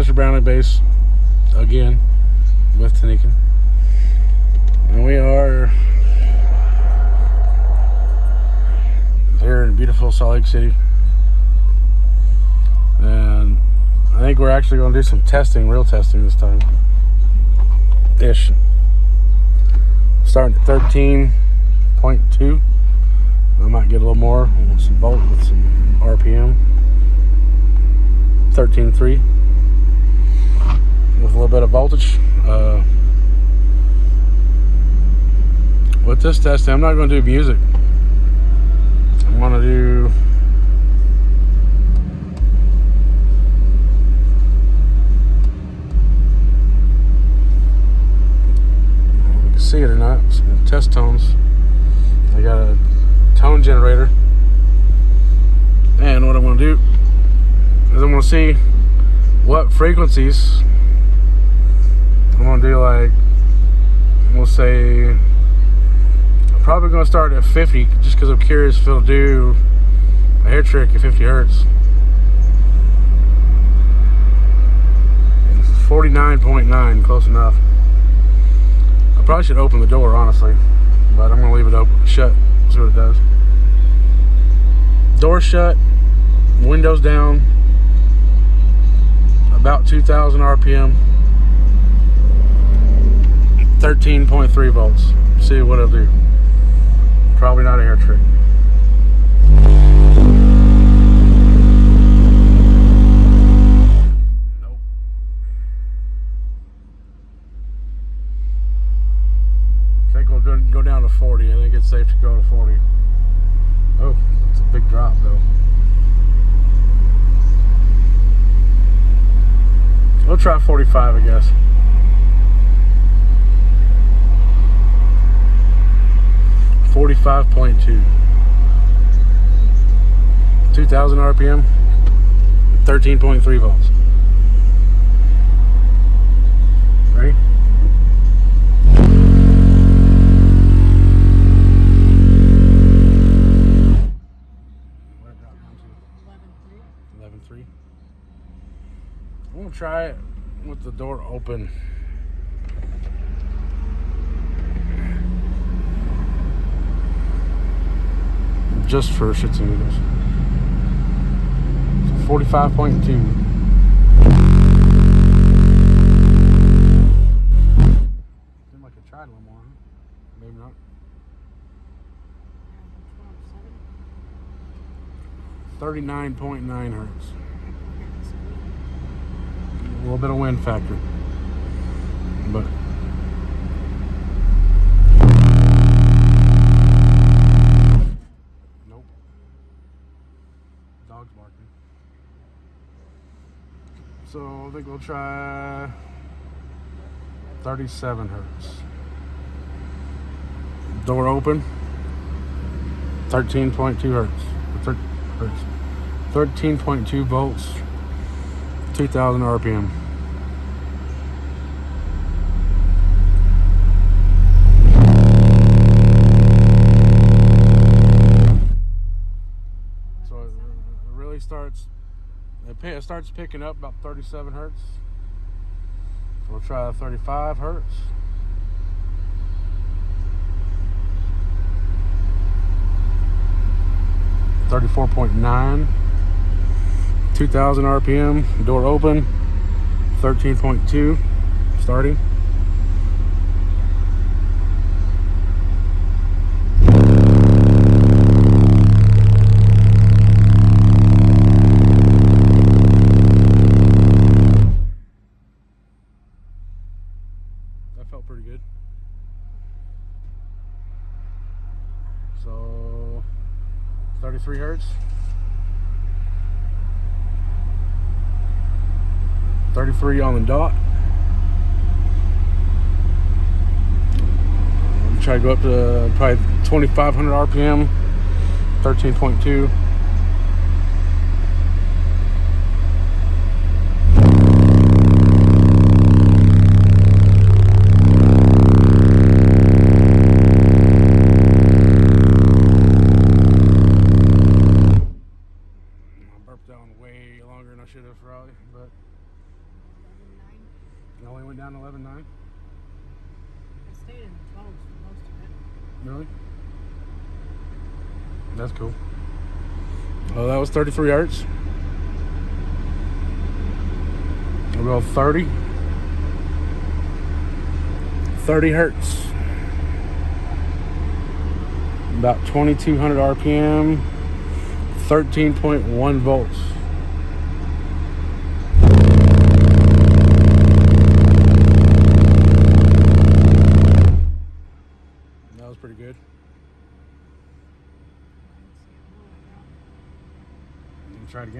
Mr. Brownlee Bass again with Tanikin. And we are here in beautiful Salt Lake City. And I think we're actually going to do some testing, real testing this time. Ish. Starting at 13.2. I might get a little more with some volt, with some RPM. 13.3 with a little bit of voltage. With this testing, I'm not going to do music. I'm going to do you can see it or not, some test tones. I got a tone generator, and what I'm going to do is I'm going to see what frequencies I'm going to do. Like, we'll say I'm probably going to start at 50 just because I'm curious if it'll do a hair trick at 50 hertz. 49.9, close enough. I probably should open the door, honestly, but I'm going to leave it open, shut, see what it does. Door shut, windows down, about 2,000 RPM, 13.3 volts. See what it'll do. Probably not a hair trick. Nope. I think we'll go down to 40. I think it's safe to go to 40. Oh, that's a big drop though. We'll try 45, I guess. $45.2. 2,000 RPM, 13.3 volts. Ready? What did it drop down to? 11.3. I'm gonna try it with the door open. Just for shits and giggles. 45.2. Seemed like I tried a little more. Maybe not. 39.9 hertz. A little bit of wind factor, but nope. Dog's barking. So I think we'll try 37 hertz. Door open. 13.2 hertz. 13.2 volts. 2,000 RPM. So it really starts. It starts picking up about 37 hertz. So we'll try 35 hertz. $34.9. 2,000 RPM, door open, 13.2, starting. That felt pretty good. So, 33 hertz. 33 on the dot. I'm try to go up to probably 2,500 RPM, 13.2. I burped down way longer than I should have, probably, but It only went down to 11.9. I stayed in the 12s for most of it. Really? That's cool. Well, that was 33 hertz. We'll go 30. 30 hertz. About 2200 RPM. 13.1 volts.